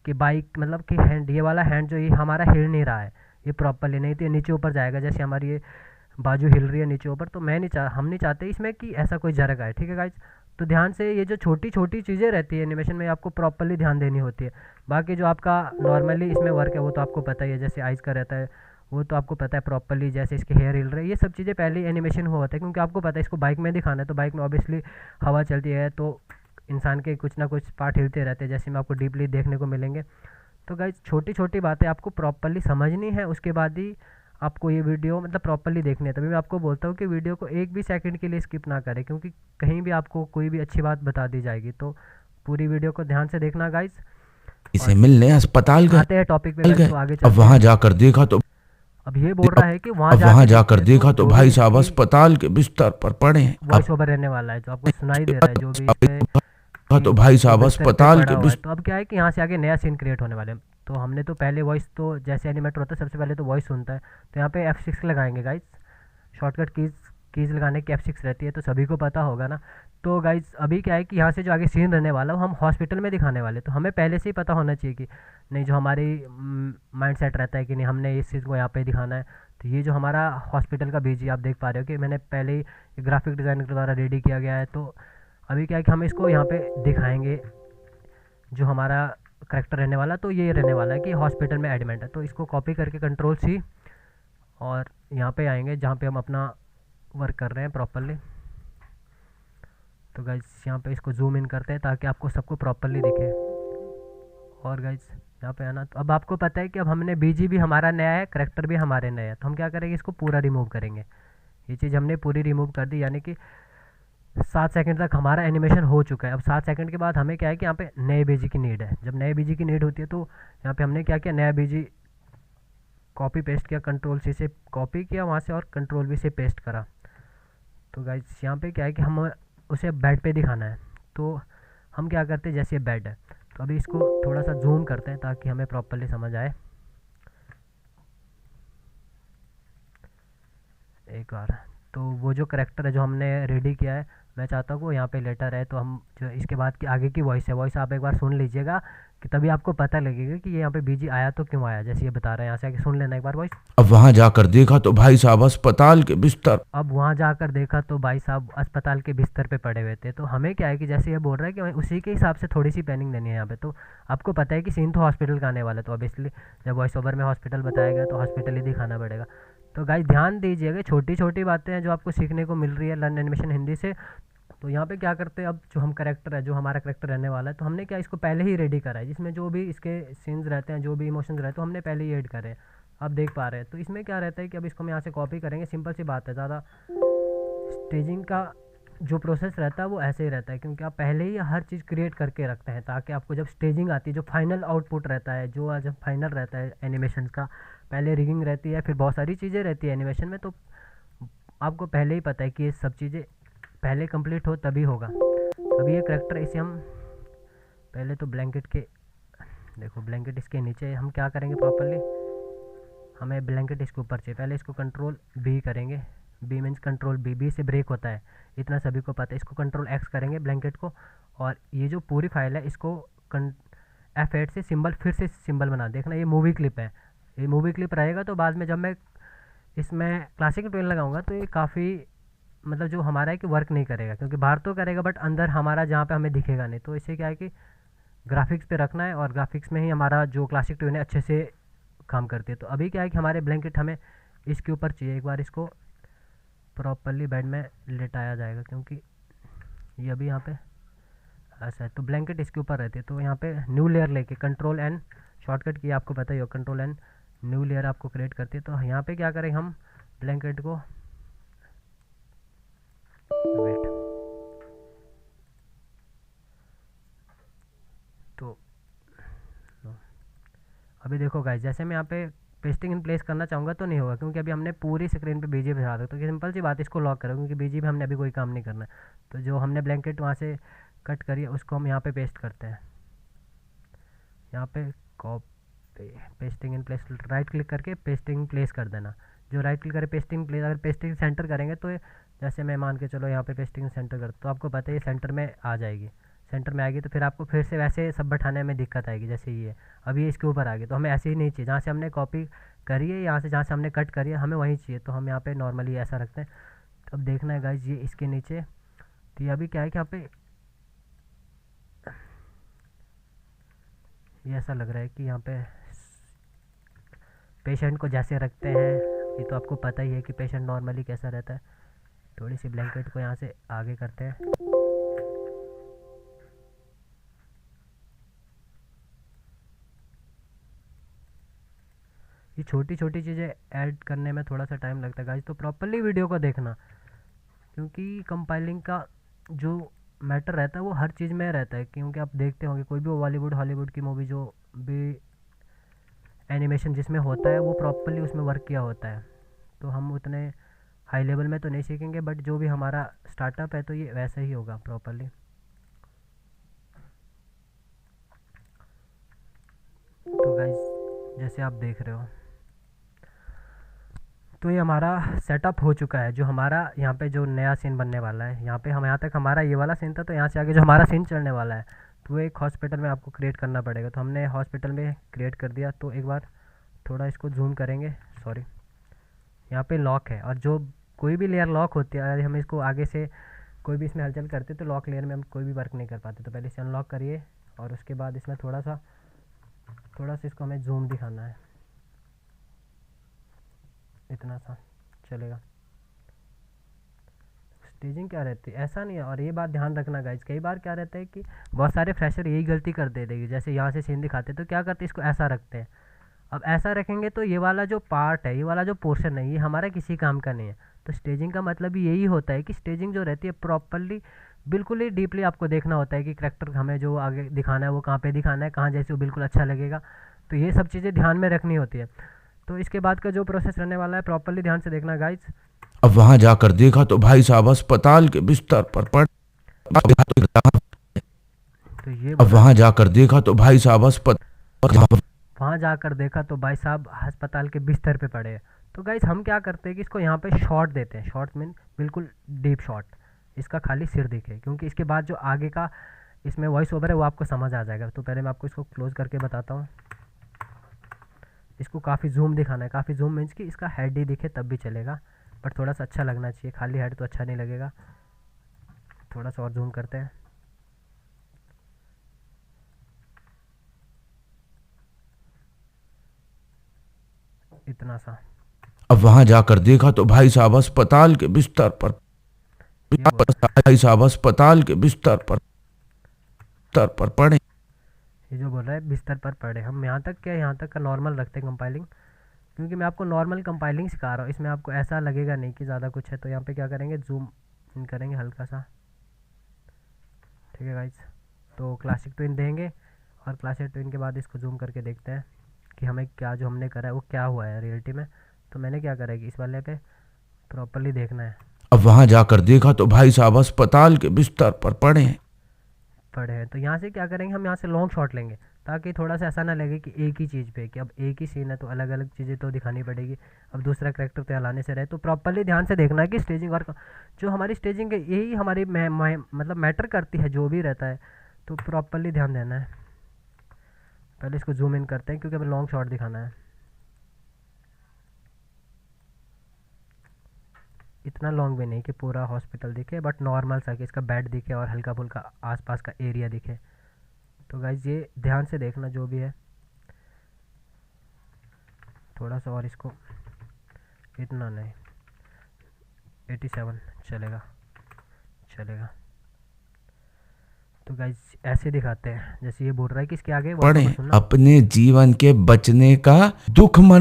कि बाइक मतलब कि हैंड, ये वाला हैंड जो ये हमारा हिल नहीं रहा है ये प्रॉपरली, नहीं तो ये नीचे ऊपर जाएगा। जैसे हमारी ये बाजू हिल रही है नीचे ऊपर, तो हम नहीं चाहते इसमें कि ऐसा कोई जरक आए, ठीक है गाइज। तो ध्यान से ये जो छोटी छोटी चीज़ें रहती है एनिमेशन में आपको प्रॉपरली ध्यान देनी होती है। बाकी जो आपका नॉर्मली इसमें वर्क है वो तो आपको पता ही है, जैसे आइज़ का रहता है वो तो आपको पता है प्रॉपरली, जैसे इसके हेयर हिल रहे हैं, ये सब चीज़ें पहले ही एनिमेशन हुआ होता है, क्योंकि आपको पता है इसको बाइक में दिखाना है, तो बाइक में ऑब्वियसली हवा चलती है तो इंसान के कुछ ना कुछ पार्ट हिलते रहते हैं, जैसे में आपको डीपली देखने को मिलेंगे। तो गाइज छोटी छोटी बातें आपको प्रॉपरली समझनी है, उसके बाद ही आपको ये वीडियो मतलब प्रॉपरली देखनी है। तभी मैं आपको बोलता हूँ कि वीडियो को एक भी सेकंड के लिए स्किप ना करें, क्योंकि कहीं भी आपको कोई भी अच्छी बात बता दी जाएगी। तो पूरी वीडियो को ध्यान से देखना गाइज। इसे मिलने अस्पताल आते हैं टॉपिक पे गए। तो आगे अब चलते वहां हैं। जाकर देखा तो अब ये बोल रहा है कि वहाँ अब वहां जाकर देखते देखा तो जो भाई भी साहब इसकी अस्पताल के बिस्तर पर पड़े हैं। वॉइस ओवर रहने वाला है, जो आपको सुनाई दे रहा है जो भी इस पे अब तो भाई वो साहब बिस्तर पे अस्पताल पड़ा के हुआ है। बिस्तर तो अब क्या है कि यहाँ से आगे नया सीन क्रिएट होने वाले हैं। तो हमने तो पहले वॉइस, तो जैसे एनिमेटर होता है सबसे पहले तो वॉइस सुनता है, तो यहाँ पे F6 लगाएंगे गाइज। शॉर्टकट कीज़ लगाने की F6 रहती है, तो सभी को पता होगा ना। तो गाइज अभी क्या है कि यहाँ से जो आगे सीन रहने वाला है वो हम हॉस्पिटल में दिखाने वाले, तो हमें पहले से ही पता होना चाहिए कि नहीं, जो हमारी माइंड सेट रहता है कि नहीं हमने इस चीज़ को यहाँ पे दिखाना है। तो ये जो हमारा हॉस्पिटल का बीजी आप देख पा रहे हो कि मैंने पहले ही ग्राफिक डिज़ाइनर के द्वारा रेडी किया गया है। तो अभी क्या है कि हम इसको यहाँ पे दिखाएंगे, जो हमारा करेक्टर रहने वाला, तो ये रहने वाला है कि हॉस्पिटल में एडमिट है। तो इसको कॉपी करके Ctrl+C और यहाँ पे आएंगे जहाँ पे हम अपना वर्क कर रहे हैं प्रॉपरली। तो गाइज यहाँ पे इसको जूम इन करते हैं ताकि आपको सबको प्रॉपरली दिखे। और गाइज यहाँ पे आना, तो अब आपको पता है कि अब हमने बीजी भी हमारा नया है, करेक्टर भी हमारे नए हैं, तो हम क्या करेंगे, इसको पूरा रिमूव करेंगे। ये चीज़ हमने पूरी रिमूव कर दी, यानी कि 7 सेकंड तक हमारा एनिमेशन हो चुका है। अब 7 सेकंड के बाद हमें क्या है कि यहाँ पे नए बीजी की नीड है। जब नए बीजी की नीड होती है तो यहाँ पे हमने क्या किया, नया बीजी कॉपी पेस्ट किया, Ctrl+C से कॉपी किया वहाँ से और Ctrl+V से पेस्ट करा। तो गाइज यहाँ पे क्या है कि हम उसे बेड पे दिखाना है, तो हम क्या करते हैं, जैसे ये बेड है तो अभी इसको थोड़ा सा जूम करते हैं ताकि हमें प्रॉपरली समझ आए। एक बार तो वो जो करेक्टर है जो हमने रेडी किया है, मैं चाहता हूँ वो यहाँ पे लेटर है, तो हम जो इसके बाद की आगे की वॉइस है, वॉइस आप एक बार सुन लीजिएगा कि तभी आपको पता लगेगा कि ये यहाँ पे बीजी आया तो क्यों आया, जैसे ये बता रहे हैं। यहाँ से आगे सुन लेना एक बार वॉइस। अब वहां जाकर देखा तो भाई साहब अस्पताल के बिस्तर अब वहाँ जाकर देखा तो भाई साहब अस्पताल के बिस्तर पे पड़े हुए थे। तो हमें क्या है कि जैसे ये बोल रहा है कि हमें उसी के हिसाब से थोड़ी सी प्लानिंग देनी है यहाँ पे। तो आपको पता है कि सीन तो हॉस्पिटल का आने वाला है, तो ऑब्वियसली जब वॉइस ओवर में हॉस्पिटल बताया गया तो हॉस्पिटल ही दिखाना पड़ेगा। तो गाइस ध्यान दीजिएगा, छोटी छोटी बातें हैं जो आपको सीखने को मिल रही है लर्न एनिमेशन हिंदी से। तो यहाँ पे क्या करते हैं, अब जो हम करेक्टर है, जो हमारा करेक्टर रहने वाला है, तो हमने क्या इसको पहले ही रेडी करा है, जिसमें जो भी इसके सीन्स रहते हैं, जो भी इमोशंस रहते हैं, तो हमने पहले ही ऐड करे हैं, आप देख पा रहे हैं। तो इसमें क्या रहता है कि अब इसको हम यहाँ से कॉपी करेंगे, सिंपल सी बात है। ज़्यादा स्टेजिंग का जो प्रोसेस रहता है वो ऐसे ही रहता है, क्योंकि आप पहले ही हर चीज़ क्रिएट करके रखते हैं ताकि आपको जब स्टेजिंग आती है, जो फाइनल आउटपुट रहता है, जो जब फाइनल रहता है एनिमेशन का, पहले रिगिंग रहती है, फिर बहुत सारी चीज़ें रहती है एनिमेशन में, तो आपको पहले ही पता है कि ये सब चीज़ें पहले कंप्लीट हो तभी होगा। अभी ये करेक्टर इसे हम पहले तो ब्लैंकेट के, देखो ब्लैंकेट इसके नीचे, हम क्या करेंगे प्रॉपरली, हमें ब्लैंकेट इसके ऊपर चाहिए, पहले इसको Ctrl+B करेंगे, B मीन्स Ctrl+B, B से ब्रेक होता है, इतना सभी को पता है। इसको Ctrl+X करेंगे ब्लैंकेट को, और ये जो पूरी फाइल है इसको F8 से सिंबल, फिर से सिंबल बना, देखना ये मूवी क्लिप है, ये मूवी क्लिप रहेगा। तो बाद में जब मैं इसमें क्लासिक ट्यून लगाऊंगा तो ये काफ़ी मतलब जो हमारा है कि वर्क नहीं करेगा, क्योंकि बाहर तो करेगा बट अंदर हमारा जहाँ पे हमें दिखेगा नहीं। तो इससे क्या है कि ग्राफिक्स पे रखना है, और ग्राफिक्स में ही हमारा जो क्लासिक ट्यून है अच्छे से काम करती है। तो अभी क्या है कि हमारे ब्लैंकेट हमें इसके ऊपर चाहिए, एक बार इसको प्रॉपरली बेड में लेटाया जाएगा, क्योंकि ये अभी यहाँ पे ऐसा है। तो ब्लैंकेट इसके ऊपर रहती है, तो यहाँ पे न्यू लेयर लेके Ctrl+N शॉर्टकट की आपको पता ही हो, Ctrl+N न्यू लेयर आपको क्रिएट करती है। तो यहाँ पे क्या करें, हम ब्लैंकेट को वेट, तो अभी देखो गाइस, जैसे मैं यहाँ पे पेस्टिंग इन प्लेस करना चाहूँगा तो नहीं होगा, क्योंकि अभी हमने पूरी स्क्रीन पे बीजी बिठा दो। तो सिंपल सी बात, इसको लॉक करो, क्योंकि बीजी में हमने अभी कोई काम नहीं करना है। तो जो हमने ब्लैंकेट वहाँ से कट करी है उसको हम यहाँ पे पेस्ट करते हैं, यहाँ पे copy pasting in place, right click करके पेस्टिंग प्लेस कर देना। जो राइट क्लिक करे पेस्टिंग प्लेस, अगर पेस्टिंग सेंटर करेंगे तो जैसे मैं मान के चलो यहाँ पे पेस्टिंग सेंटर कर, तो आपको पता है ये सेंटर में आ जाएगी, सेंटर में आएगी तो फिर आपको फिर से वैसे सब बैठाने में दिक्कत आएगी। जैसे ये अभी इसके ऊपर आ गई, तो हमें ऐसे ही नहीं चाहिए, जहाँ से हमने कॉपी करिए, यहाँ से जहाँ से हमने कट करिए हमें वहीं चाहिए, तो हम यहाँ पे नॉर्मली ऐसा रखते हैं। तो अब देखना है गाइज ये इसके नीचे, तो ये अभी क्या है कि यहाँ पे ये ऐसा लग रहा है कि यहाँ पे पेशेंट को जैसे रखते हैं, ये तो आपको पता ही है कि पेशेंट नॉर्मली कैसा रहता है। थोड़ी सी ब्लैंकेट को यहाँ से आगे करते हैं। ये छोटी छोटी चीज़ें ऐड करने में थोड़ा सा टाइम लगता है गाइज, तो प्रॉपरली वीडियो को देखना, क्योंकि कंपाइलिंग का जो मैटर रहता है वो हर चीज़ में रहता है। क्योंकि आप देखते होंगे कोई भी बॉलीवुड हॉलीवुड की मूवी जो भी एनिमेशन जिसमें होता है वो प्रॉपरली उसमें वर्क किया होता है। तो हम उतने हाई लेवल में तो नहीं सीखेंगे, बट जो भी हमारा स्टार्टअप है तो ये वैसा ही होगा प्रॉपरली। तो गाइज जैसे आप देख रहे हो, तो ये हमारा सेटअप हो चुका है। जो हमारा यहाँ पे जो नया सीन बनने वाला है, यहाँ पे हम यहाँ तक हमारा ये वाला सीन था, तो यहाँ से आगे जो हमारा सीन चलने वाला है तो वो एक हॉस्पिटल में आपको क्रिएट करना पड़ेगा। तो हमने हॉस्पिटल में क्रिएट कर दिया। तो एक बार थोड़ा इसको जूम करेंगे, सॉरी, यहाँ पे लॉक है, और जो कोई भी लेयर लॉक होती है, अगर हम इसको आगे से कोई भी इसमें हलचल करते तो लॉक लेयर में हम कोई भी वर्क नहीं कर पाते। तो पहले इसे अनलॉक करिए, और उसके बाद इसमें थोड़ा सा इसको हमें जूम दिखाना है, इतना सा चलेगा। स्टेजिंग क्या रहती है, ऐसा नहीं है। और ये बात ध्यान रखना गाइज, कई बार क्या रहता है कि बहुत सारे फ्रेशर यही गलती कर दे देगी, जैसे यहाँ से सीन दिखाते तो क्या करते इसको ऐसा रखते हैं। अब ऐसा रखेंगे तो ये वाला जो पार्ट है, ये वाला जो पोर्शन है, ये हमारा किसी काम का नहीं है। तो स्टेजिंग का मतलब यही होता है कि स्टेजिंग जो रहती है प्रॉपरली बिल्कुल ही डीपली आपको देखना होता है कि करेक्टर हमें जो आगे दिखाना है वो कहाँ पे दिखाना है, कहाँ जैसे वो बिल्कुल अच्छा लगेगा। तो ये सब चीज़ें ध्यान में रखनी होती है। तो इसके बाद का जो प्रोसेस रहने वाला है प्रॉपरली ध्यान से देखना गाइज। अब वहां जाकर देखा तो भाई साहब अस्पताल के बिस्तर पर पड़। तो ये अब वहां जाकर देखा तो भाई साहब अस्पताल वहाँ जाकर देखा तो भाई साहब अस्पताल के बिस्तर पे पड़े हैं। तो गाइज हम क्या करते हैं कि इसको यहाँ पे शॉट देते हैं। शॉट मीन बिल्कुल डीप शॉट, इसका खाली सिर दिखे, क्योंकि इसके बाद जो आगे का इसमें वॉइस ओवर है वो आपको समझ आ जाएगा। तो पहले मैं आपको इसको क्लोज करके बताता हूँ। इसको काफ़ी जूम दिखाना है, काफ़ी जूम मीन्स कि इसका हेड ही दिखे तब भी चलेगा, बट थोड़ा सा अच्छा लगना चाहिए, खाली हेड तो अच्छा नहीं लगेगा। थोड़ा सा और जूम करते हैं। इतना सा। अब वहां जाकर देखा तो भाई साहब अस्पताल के बिस्तर पर भाई साहब अस्पताल के बिस्तर पर पड़े। ये जो बोल रहा है बिस्तर पर पड़े, हम यहाँ तक क्या, यहाँ तक का नॉर्मल रखते हैं कंपाइलिंग, क्योंकि मैं आपको नॉर्मल कंपाइलिंग सिखा रहा हूँ। इसमें आपको ऐसा लगेगा नहीं कि ज़्यादा कुछ है। तो यहाँ पे क्या करेंगे, जूम इन करेंगे हल्का सा, ठीक है गाइज। तो क्लासिक ट्विन देंगे, और क्लासिक ट्विन के बाद इसको जूम करके देखते हैं कि हमें क्या जो हमने करा है वो क्या हुआ है रियलिटी में। तो मैंने क्या करा है कि इस वाले पे प्रॉपरली देखना है। अब वहां जाकर देखा तो भाई साहब अस्पताल के बिस्तर पर पड़े हैं। तो यहाँ से क्या करेंगे, हम यहाँ से लॉन्ग शॉट लेंगे, ताकि थोड़ा सा ऐसा ना लगे कि एक ही चीज़ पे, कि अब एक ही सीन है तो अलग अलग चीज़ें तो दिखानी पड़ेगी। अब दूसरा करेक्टर तो लाने से रहे। तो प्रॉपरली ध्यान से देखना है कि स्टेजिंग और जो हमारी स्टेजिंग है यही हमारी मतलब मैटर करती है, जो भी रहता है। तो प्रॉपरली ध्यान देना है। पहले इसको जूम इन करते हैं, क्योंकि हमें लॉन्ग शॉट दिखाना है। इतना लॉन्ग भी नहीं कि पूरा हॉस्पिटल दिखे, बट नॉर्मल सा कि इसका बेड दिखे और हल्का फुल्का आसपास का एरिया दिखे। तो गाइज ये ध्यान से देखना जो भी है। थोड़ा सा और इसको, इतना नहीं, 87 चलेगा। तो गाइज ऐसे दिखाते हैं, जैसे ये बोल रहा है कि इसके आगे पड़े अपने जीवन के बचने का दुख मन,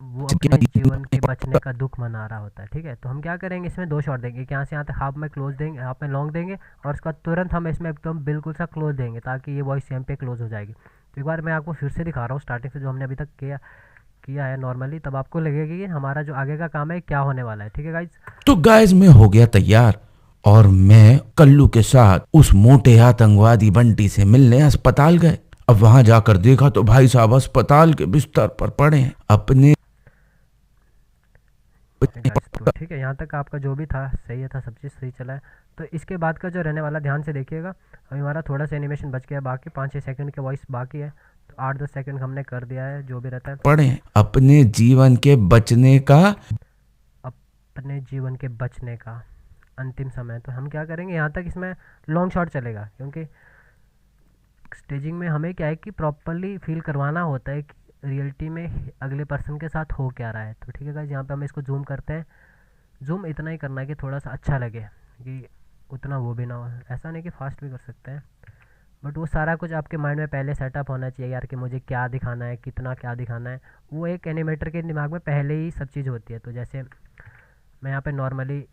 वो अपने जीवन के बचने का दुख मना रहा होता है, ठीक है। तो हम क्या करेंगे, इसमें दो शॉट देंगे, यहाँ से यहाँ तक हाफ में क्लोज देंगे, हाफ में लॉन्ग देंगे, और उसका तुरंत हम इसमें एकदम बिल्कुल सा क्लोज देंगे, ताकि ये वॉइस यहाँ पे क्लोज हो जाएगी। तो एक बार मैं आपको फिर से दिखा रहा हूँ स्टार्टिंग से, जो हमने अभी तक किया है नॉर्मली, तब आपको लगेगा कि हमारा जो आगे का काम है क्या होने वाला है, ठीक है गाइज। तो गाइज मैं हो गया तैयार, और मैं कल्लू के साथ उस मोटे आतंकवादी बंटी से मिलने अस्पताल गए। अब वहां जाकर देखा तो भाई साहब अस्पताल के बिस्तर पर पड़े हैं अपने। तो ठीक है, यहाँ तक आपका जो भी था सही था, सब चीज़ सही चला है। तो इसके बाद का जो रहने वाला ध्यान से देखिएगा। अभी हमारा थोड़ा सा एनिमेशन बच गया, बाकी 5-6 सेकंड की वॉइस बाकी है। तो 8-10 सेकंड हमने कर दिया है, जो भी रहता है। पढ़ें अपने जीवन के बचने का अपने जीवन के बचने का अंतिम समय। तो हम क्या करेंगे, यहाँ तक इसमें लॉन्ग शॉट चलेगा, क्योंकि स्टेजिंग में हमें क्या है कि प्रॉपरली फील करवाना होता है कि रियलिटी में अगले पर्सन के साथ हो क्या रहा है। तो ठीक है गाइस, यहाँ पे हम इसको जूम करते हैं। जूम इतना ही करना है कि थोड़ा सा अच्छा लगे, कि उतना वो भी ना हो, ऐसा नहीं कि फास्ट भी कर सकते हैं, बट वो सारा कुछ आपके माइंड में पहले सेटअप होना चाहिए यार, कि मुझे क्या दिखाना है, कितना क्या दिखाना है, वो एक एनिमेटर के दिमाग में पहले ही सब चीज़ होती है। तो जैसे मैं यहाँ पे नॉर्मली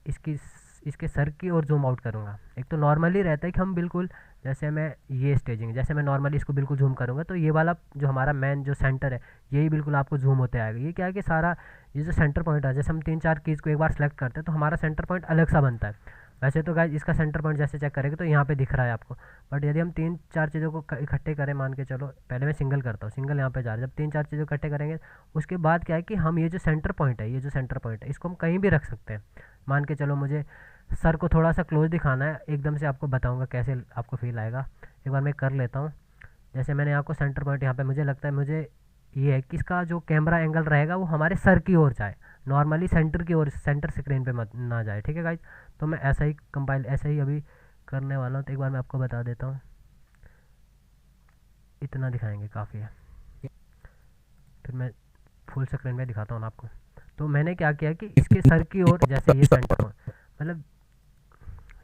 इसके सर की ओर जूम आउट करूँगा। एक तो नॉर्मली रहता है कि हम बिल्कुल, जैसे मैं ये स्टेजिंग, जैसे मैं नॉर्मली इसको बिल्कुल जूम करूँगा तो ये वाला जो हमारा मेन जो सेंटर है, यही बिल्कुल आपको जूम होते आएगा। ये क्या है कि सारा ये जो सेंटर पॉइंट है, जैसे हम 3-4 कीज़ को एक बार सेलेक्ट करते हैं तो हमारा सेंटर पॉइंट अलग सा बनता है। वैसे तो गाइस इसका सेंटर पॉइंट जैसे चेक करेंगे तो यहाँ पे दिख रहा है आपको, बट यदि हम 3-4 चीज़ों को इकट्ठे करें, मान के चलो पहले मैं सिंगल करता हूँ, सिंगल यहाँ पे जा रहा है, जब 3-4 चीज़ों इकट्ठे करेंगे उसके बाद क्या है कि हम ये जो सेंटर पॉइंट है, ये जो सेंटर पॉइंट है, इसको हम कहीं भी रख सकते हैं। मान के चलो मुझे सर को थोड़ा सा क्लोज दिखाना है, एकदम से आपको बताऊँगा कैसे आपको फील आएगा। एक बार मैं कर लेता हूँ। जैसे मैंने आपको सेंटर पॉइंट यहाँ पे मुझे लगता है, मुझे ये है कि इसका जो कैमरा एंगल रहेगा वो हमारे सर की ओर जाए, नॉर्मली सेंटर की ओर, सेंटर स्क्रीन पे मत ना जाए। ठीक है गाइज, तो मैं ऐसा ही कंपाइल ऐसा ही अभी करने वाला हूँ। तो एक बार मैं आपको बता देता हूँ, इतना दिखाएंगे काफ़ी है, फिर मैं फुल स्क्रीन में दिखाता हूँ आपको। तो मैंने क्या किया कि इसके सर की ओर, जैसे ये सेंटर मतलब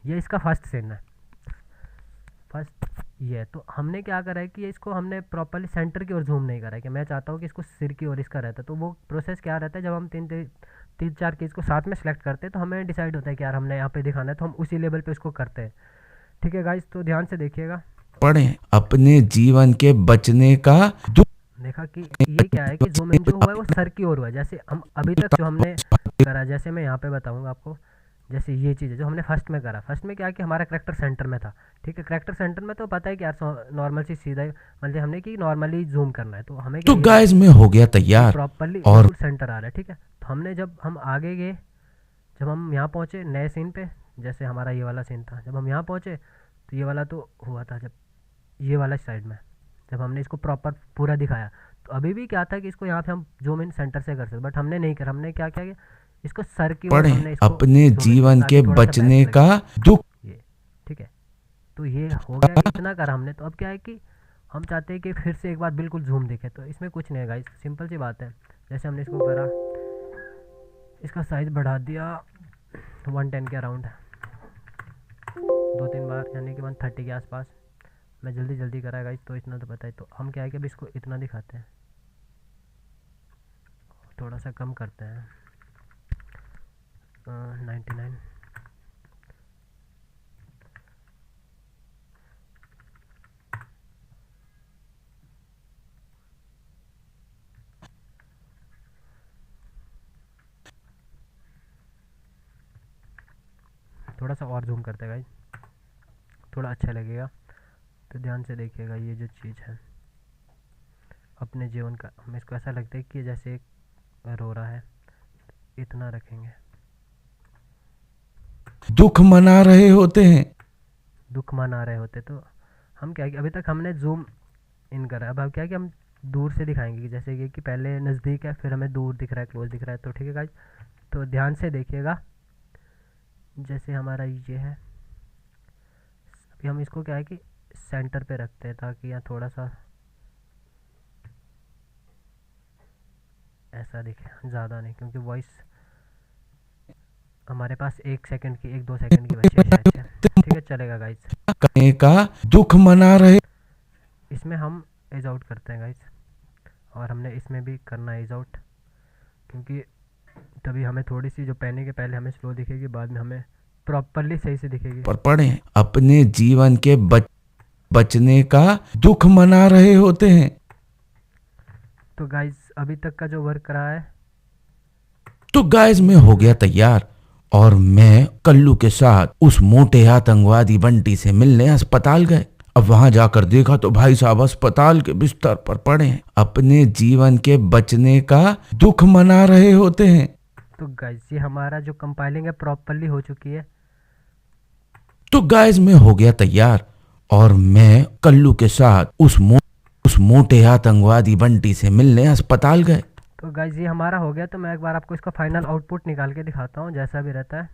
ये इसका फर्स्ट सीन है, फर्स्ट ये। तो हमने क्या करा है कि इसको हमने प्रॉपरली सेंटर की ओर जूम नहीं करा है, कि मैं चाहता हूँ कि इसको सिर की ओर इसका रहता है। तो वो प्रोसेस क्या रहता है, जब हम 3-4 चीज़ को साथ में सेलेक्ट करते हैं तो हमें डिसाइड होता है कि यार हमने यहाँ पे दिखाना है, तो हम उसी लेवल पे इसको करते हैं। ठीक है गाइस, तो ध्यान से देखिएगा। पढ़ें अपने जीवन के बचने का देखा कि ये क्या है कि जूम इन जो हुआ है वो सर की ओर हुआ है। जैसे हम अभी तक जो हमने करा, जैसे मैं यहाँ पे बताऊँगा आपको, जैसे ये चीज़ है जो हमने फर्स्ट में करा। फर्स्ट में क्या है कि हमारा करेक्टर सेंटर में था। ठीक है, करेक्टर सेंटर में तो पता है कि यार नॉर्मल सी सीधा मतलब हमने कि नॉर्मली जूम करना है, तो हमें तो गाइस में हो गया तैयार प्रॉपरली और सेंटर आ रहा है। ठीक है, तो हमने जब हम आगे गए, जब हम यहाँ पहुँचे नए सीन पे, जैसे हमारा ये वाला सीन था, जब हम यहाँ पहुँचे तो ये वाला तो हुआ था, जब ये वाला साइड में जब हमने इसको प्रॉपर पूरा दिखाया, तो अभी भी क्या था कि इसको यहाँ पे हम जूम इन सेंटर से कर सकते, बट हमने नहीं करा। हमने क्या किया कि इसको सर की ओर हमने पढ़ें इसको अपने जीवन के बचने का दुख। ये ठीक है, तो ये हो गया कि इतना करा हमने। तो अब क्या है कि हम चाहते हैं कि फिर से एक बार बिल्कुल जूम दिखे। तो इसमें कुछ नहीं है गाइस, सिंपल सी बात है। जैसे हमने इसको करा, इसका साइज़ बढ़ा दिया 110 के अराउंड, 2-3 बार, यानी कि 130 के आसपास। मैं जल्दी जल्दी करा गाइस, तो इतना तो पता है। तो हम क्या है कि अब इसको इतना दिखाते हैं, थोड़ा सा कम करते हैं, 99। थोड़ा सा और जूम करते हैं गाइस, थोड़ा अच्छा लगेगा। तो ध्यान से देखिएगा, ये जो चीज़ है अपने जीवन का, हमें इसको ऐसा लगता है कि जैसे एक रो रहा है, इतना रखेंगे। दुख मना रहे होते हैं, दुख मना रहे होते। तो हम क्या है कि अभी तक हमने जूम इन करा, अब क्या है कि हम दूर से दिखाएंगे, कि जैसे कि पहले नज़दीक है, फिर हमें दूर दिख रहा है, क्लोज दिख रहा है। तो ठीक है गाइस, तो ध्यान से देखिएगा। जैसे हमारा ये है, अभी हम इसको क्या है कि सेंटर पे रखते हैं, ताकि यहाँ थोड़ा सा ऐसा दिखे, ज़्यादा नहीं, क्योंकि वॉइस हमारे पास 1 सेकंड की 1-2 सेकंड की बची है शायद से। ठीक है, चलेगा गाइस। करने का दुख मना रहे। इसमें हम एज आउट करते हैं गाइस, और हमने इसमें भी करना है एज आउट, क्योंकि तभी हमें थोड़ी सी जो पहने के पहले हमें स्लो दिखेगी, बाद में हमें प्रॉपरली सही से दिखेगी। पर पढ़ें अपने जीवन के बचने का दुख मना रहे होते हैं। तो गाइस अभी तक का जो वर्क रहा है, तो गाइस में हो गया तैयार और मैं कल्लू के साथ उस मोटे आतंकवादी बंटी से मिलने अस्पताल गए। अब वहां जाकर देखा तो भाई साहब अस्पताल के बिस्तर पर पड़े हैं, अपने जीवन के बचने का दुख मना रहे होते हैं। तो गाइस ये हमारा जो कंपाइलिंग है प्रॉपरली हो चुकी है। तो गाइस में हो गया तैयार और मैं कल्लू के साथ उस उस मोटे आतंकवादी बंटी से मिलने अस्पताल गए। तो गाइज ये हमारा हो गया। तो मैं एक बार आपको इसका फाइनल आउटपुट निकाल के दिखाता हूँ जैसा भी रहता है।